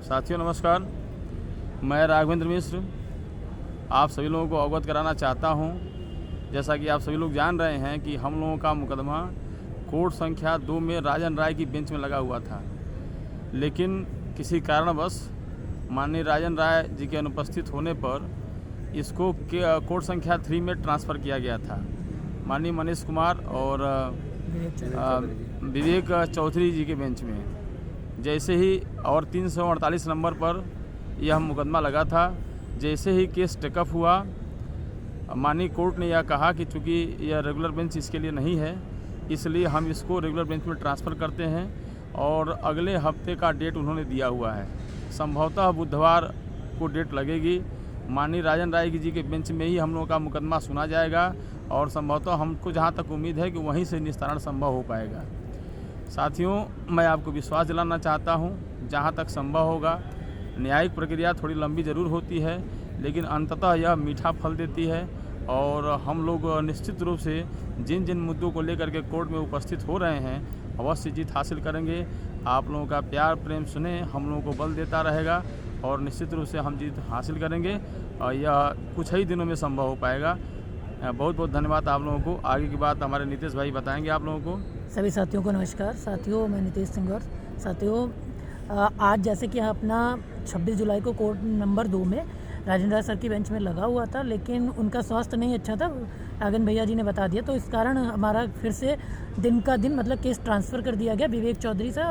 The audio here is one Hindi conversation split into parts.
साथियों नमस्कार, मैं राघवेंद्र मिश्र आप सभी लोगों को अवगत कराना चाहता हूं। जैसा कि आप सभी लोग जान रहे हैं कि हम लोगों का मुकदमा कोर्ट संख्या 2 में राजन राय की बेंच में लगा हुआ था, लेकिन किसी कारणवश माननीय राजन राय जी के अनुपस्थित होने पर इसको कोर्ट संख्या 3 में ट्रांसफ़र किया गया था माननीय मनीष कुमार और विवेक चौधरी जी के बेंच में। जैसे ही और 348 नंबर पर यह मुकदमा लगा था, जैसे ही केस टेकअप हुआ, माननीय कोर्ट ने यह कहा कि चूँकि यह रेगुलर बेंच इसके लिए नहीं है, इसलिए हम इसको रेगुलर बेंच में ट्रांसफ़र करते हैं और अगले हफ्ते का डेट उन्होंने दिया हुआ है। संभवतः बुधवार को डेट लगेगी। माननीय राजन राय जी के बेंच में ही हम लोगों का मुकदमा सुना जाएगा और संभवतः हमको जहाँ तक उम्मीद है कि वहीं से निस्तारण संभव हो पाएगा। साथियों, मैं आपको विश्वास दिलाना चाहता हूँ, जहाँ तक संभव होगा न्यायिक प्रक्रिया थोड़ी लंबी ज़रूर होती है, लेकिन अंततः यह मीठा फल देती है और हम लोग निश्चित रूप से जिन जिन मुद्दों को लेकर के कोर्ट में उपस्थित हो रहे हैं अवश्य जीत हासिल करेंगे। आप लोगों का प्यार प्रेम सुने हम लोगों को बल देता रहेगा और निश्चित रूप से हम जीत हासिल करेंगे और यह कुछ ही दिनों में संभव हो पाएगा। बहुत बहुत धन्यवाद आप लोगों को। आगे की बात हमारे नीतीश भाई बताएंगे आप लोगों को। सभी साथियों को नमस्कार। साथियों, मैं नीतीश सिंह और साथियों, आज जैसे कि अपना 26 जुलाई को कोर्ट नंबर 2 में राजन राय सर की बेंच में लगा हुआ था, लेकिन उनका स्वास्थ्य नहीं अच्छा था, राघन भैया जी ने बता दिया, तो इस कारण हमारा फिर से दिन का दिन मतलब केस ट्रांसफ़र कर दिया गया विवेक चौधरी से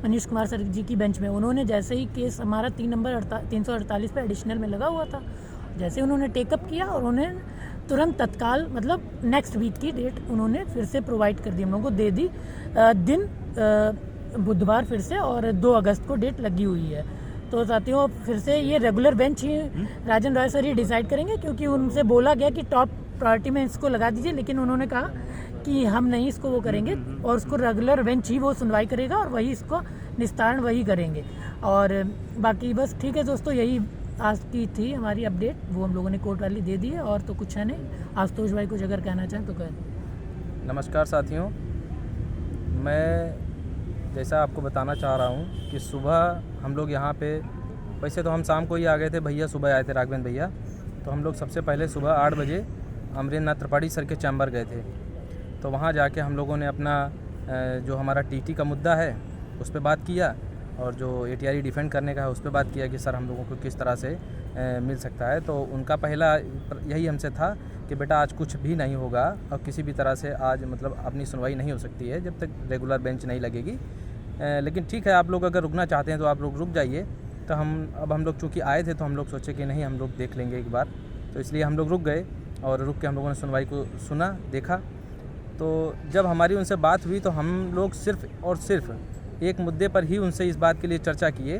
मनीष कुमार सर जी की बेंच में। उन्होंने जैसे ही केस हमारा 348 पे एडिशनल में लगा हुआ था, जैसे उन्होंने टेकअप किया और उन्हें तुरंत तत्काल मतलब नेक्स्ट वीक की डेट उन्होंने फिर से प्रोवाइड कर दी, हम लोगों को दे दी। दिन बुधवार फिर से और 2 अगस्त को डेट लगी हुई है। तो साथियों, फिर से ये रेगुलर बेंच ही राजन राय सर ही डिसाइड करेंगे, क्योंकि उनसे बोला गया कि टॉप प्रायोरिटी में इसको लगा दीजिए, लेकिन उन्होंने कहा कि हम नहीं इसको वो करेंगे और उसको रेगुलर बेंच ही वो सुनवाई करेगा और वही इसको निस्तारण वही करेंगे। और बाकी बस ठीक है दोस्तों, यही आज की थी हमारी अपडेट, वो हम लोगों ने कोर्ट वाली दे दी है और तो कुछ है नहीं। आशुतोष भाई कुछ अगर कहना चाहें तो कहें। नमस्कार साथियों, मैं जैसा आपको बताना चाह रहा हूँ कि सुबह हम लोग यहाँ पे, वैसे तो हम शाम को ही आ गए थे, भैया सुबह आए थे, राघवेंद्र भैया। तो हम लोग सबसे पहले सुबह 8 बजे अमरेंद्र नाथ त्रिपाठी सर के चैम्बर गए थे। तो वहाँ जाके हम लोगों ने अपना जो हमारा टीटी का मुद्दा है उस पर बात किया और जो ATRE डिफेंड करने का है उस पर बात किया कि सर हम लोगों को किस तरह से मिल सकता है। तो उनका पहला यही हमसे था कि बेटा आज कुछ भी नहीं होगा और किसी भी तरह से आज मतलब अपनी सुनवाई नहीं हो सकती है जब तक रेगुलर बेंच नहीं लगेगी। लेकिन ठीक है, आप लोग अगर रुकना चाहते हैं तो आप लोग रुक जाइए। तो हम लोग चूँकि आए थे तो हम लोग सोचे कि नहीं हम लोग देख लेंगे एक बार, तो इसलिए हम लोग रुक गए और रुक के हम लोगों ने सुनवाई को सुना देखा। तो जब हमारी उनसे बात हुई तो हम लोग सिर्फ़ और सिर्फ एक मुद्दे पर ही उनसे इस बात के लिए चर्चा किए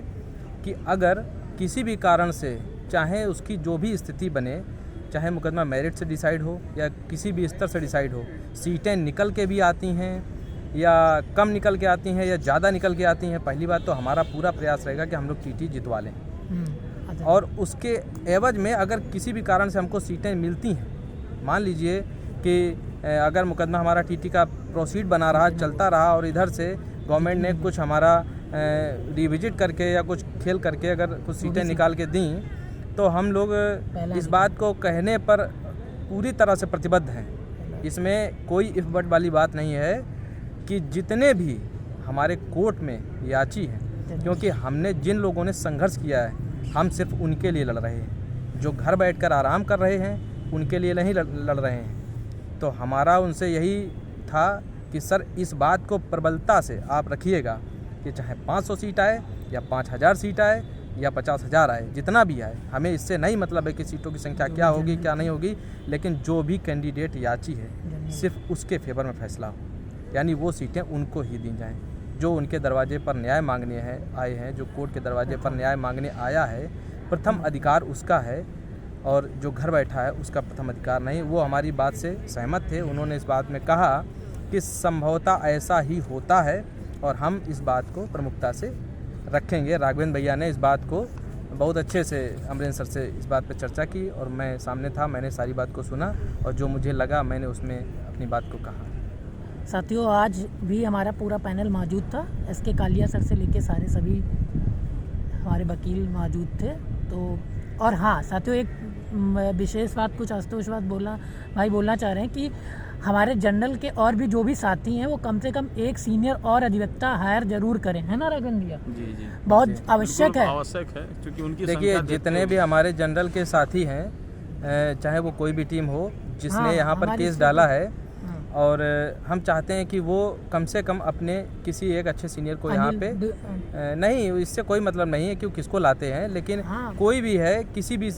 कि अगर किसी भी कारण से, चाहे उसकी जो भी स्थिति बने, चाहे मुकदमा मेरिट से डिसाइड हो या किसी भी स्तर से डिसाइड हो, सीटें निकल के भी आती हैं या कम निकल के आती हैं या ज़्यादा निकल के आती हैं, पहली बात तो हमारा पूरा प्रयास रहेगा कि हम लोग TT जितवा लें। और उसके एवज में अगर किसी भी कारण से हमको सीटें मिलती हैं, मान लीजिए कि अगर मुकदमा हमारा TT का प्रोसीड बना रहा, चलता रहा और इधर से गवर्नमेंट ने कुछ हमारा रिविजिट करके या कुछ खेल करके अगर कुछ सीटें निकाल के दी, तो हम लोग इस बात को कहने पर पूरी तरह से प्रतिबद्ध हैं। इसमें कोई इफ बट वाली बात नहीं है कि जितने भी हमारे कोर्ट में याची हैं, क्योंकि हमने जिन लोगों ने संघर्ष किया है हम सिर्फ उनके लिए लड़ रहे हैं, जो घर बैठकर आराम कर रहे हैं उनके लिए नहीं लड़ रहे हैं। तो हमारा उनसे यही था कि सर इस बात को प्रबलता से आप रखिएगा कि चाहे 500 सीट आए या 5000 सीट आए या 50,000 आए, जितना भी आए, हमें इससे नहीं मतलब है कि सीटों की संख्या क्या होगी क्या नहीं होगी, लेकिन जो भी कैंडिडेट याची है सिर्फ उसके फेवर में फैसला हो, यानी वो सीटें उनको ही दी जाएं। जो उनके दरवाजे पर न्याय मांगने आए हैं, जो कोर्ट के दरवाजे पर न्याय मांगने आया है, प्रथम अधिकार उसका है और जो घर बैठा है उसका प्रथम अधिकार नहीं। वो हमारी बात से सहमत थे। उन्होंने इस बात में कहा कि संभवतः ऐसा ही होता है और हम इस बात को प्रमुखता से रखेंगे। राघवेंद्र भैया ने इस बात को बहुत अच्छे से अमरेंद्र सर से इस बात पर चर्चा की और मैं सामने था, मैंने सारी बात को सुना और जो मुझे लगा मैंने उसमें अपनी बात को कहा। साथियों, आज भी हमारा पूरा पैनल मौजूद था, SK कालिया सर से लेके सारे सभी हमारे वकील मौजूद थे। तो और हाँ साथियों, एक विशेष बात कुछ आशुतोष बात बोलना चाह रहे हैं कि हमारे जनरल के और भी जो भी साथी हैं वो कम से कम एक सीनियर और अधिवक्ता हायर जरूर करें, है ना राघवेंद्र भैया? जी जी, बहुत आवश्यक है। आवश्यक है, क्योंकि उनकी देखिए संख्या जितने भी हमारे जनरल के साथी हैं, चाहे वो कोई भी टीम हो जिसने हाँ, यहाँ पर हमारी केस से- डाला है, हाँ। और हम चाहते हैं कि वो कम से कम अपने किसी एक अच्छे सीनियर को यहाँ पे नहीं, इससे कोई मतलब नहीं है कि वो किसको लाते हैं, लेकिन हाँ। कोई भी है किसी भी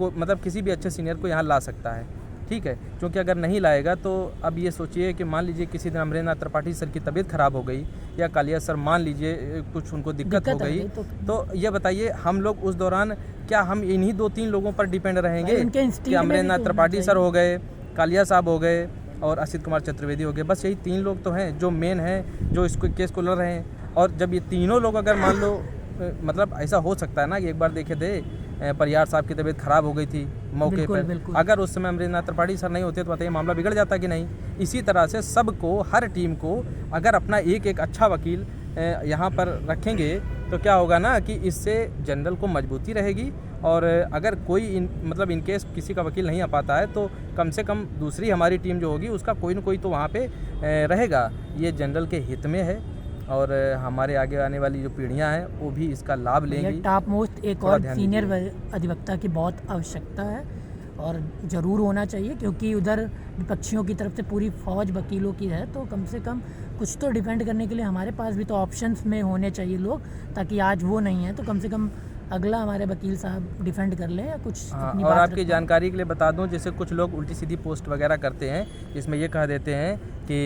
मतलब किसी भी अच्छे सीनियर को यहाँ ला सकता है, ठीक है। क्योंकि अगर नहीं लाएगा तो अब ये सोचिए कि मान लीजिए किसी दिन अमरेंद्र नाथ त्रिपाठी सर की तबीयत खराब हो गई या कालिया सर मान लीजिए कुछ उनको दिक्कत हो आ गई, गई तो ये बताइए हम लोग उस दौरान क्या हम इन्हीं 2-3 लोगों पर डिपेंड रहेंगे उनके इंस्टीट्यूट कि में अमरेंद्र भी नाथ तो त्रिपाठी होना सर हो गए, कालिया साहब हो गए और असित कुमार चतुर्वेदी हो गए, बस यही 3 लोग तो हैं जो मेन हैं, जो इसको केस को लड़ रहे हैं। और जब ये तीनों लोग अगर मान लो मतलब ऐसा हो सकता है ना कि एक बार देखे थे परियार साहब की तबीयत खराब हो गई थी मौके बिल्कुल, पर, बिल्कुल। अगर उस समय अमरेंद्र नाथ त्रिपाठी सर नहीं होते तो बताइए मामला बिगड़ जाता कि नहीं। इसी तरह से सबको, हर टीम को अगर अपना एक एक अच्छा वकील यहाँ पर रखेंगे तो क्या होगा ना कि इससे जनरल को मजबूती रहेगी। और अगर कोई मतलब इनकेस किसी का वकील नहीं आ पाता है तो कम से कम दूसरी हमारी टीम जो होगी उसका कोई ना कोई तो वहाँ पे रहेगा। ये जनरल के हित में है और हमारे आगे आने वाली जो पीढ़ियाँ हैं वो भी इसका लाभ लेंगी। टॉप मोस्ट एक थोड़ा और ध्यान सीनियर अधिवक्ता की बहुत आवश्यकता है और ज़रूर होना चाहिए, क्योंकि उधर विपक्षियों की तरफ से पूरी फौज वकीलों की है, तो कम से कम कुछ तो डिफेंड करने के लिए हमारे पास भी तो ऑप्शंस में होने चाहिए लोग, ताकि आज वो नहीं है तो कम से कम अगला हमारे वकील साहब डिफेंड कर लें या कुछ अपनी और बात आपकी रखें। जानकारी के लिए बता दूं, जैसे कुछ लोग उल्टी सीधी पोस्ट वगैरह करते हैं जिसमें ये कह देते हैं कि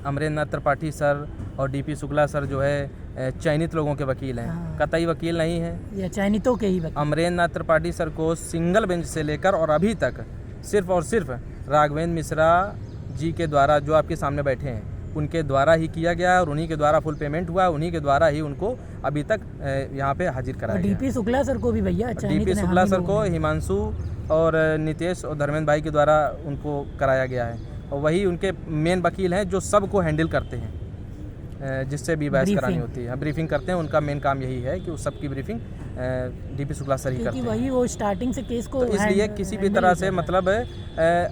अमरेंद्र नाथ त्रिपाठी सर और डीपी शुक्ला सर जो है चयनित लोगों के वकील हैं। हाँ। कतई वकील नहीं है, या चयनितों के ही वकील। अमरेंद्र नाथ त्रिपाठी सर को सिंगल बेंच से लेकर और अभी तक सिर्फ और सिर्फ राघवेंद्र मिश्रा जी के द्वारा, जो आपके सामने बैठे हैं, उनके द्वारा ही किया गया और उन्हीं के द्वारा फुल पेमेंट हुआ, उन्हीं के द्वारा ही उनको अभी तक यहाँ पे हाजिर कराया गया। डीपी शुक्ला सर को भी भैया डीपी शुक्ला सर को हिमांशु और नितेश और धर्मेंद्र भाई के द्वारा उनको कराया गया है और वही उनके मेन वकील हैं जो सबको हैंडल करते हैं, जिससे भी बहस करानी होती है, ब्रीफिंग करते हैं। उनका मेन काम यही है कि उस सब की ब्रीफिंग डीपी शुक्ला सर ही करते हैं। वही वो स्टार्टिंग से केस को तो इसलिए किसी भी तरह से मतलब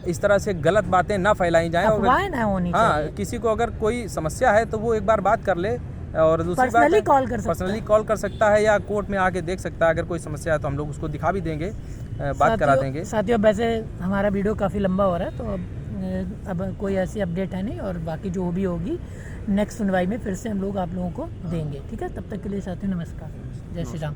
इस तरह से गलत बातें ना फैलाई जाएं और ना होनी हाँ, किसी को अगर कोई समस्या है तो वो एक बार बात कर ले और दूसरी बात पर्सनली कॉल कर सकता है या कोर्ट में आके देख सकता है। अगर कोई समस्या है तो हम लोग उसको दिखा भी देंगे, बात करा देंगे। साथियों वैसे हमारा वीडियो काफ़ी लंबा हो रहा है तो अब कोई ऐसी अपडेट है नहीं और बाकी जो भी होगी नेक्स्ट सुनवाई में फिर से हम लोग आप लोगों को देंगे, ठीक है। तब तक के लिए साथियों नमस्कार, जय श्री राम।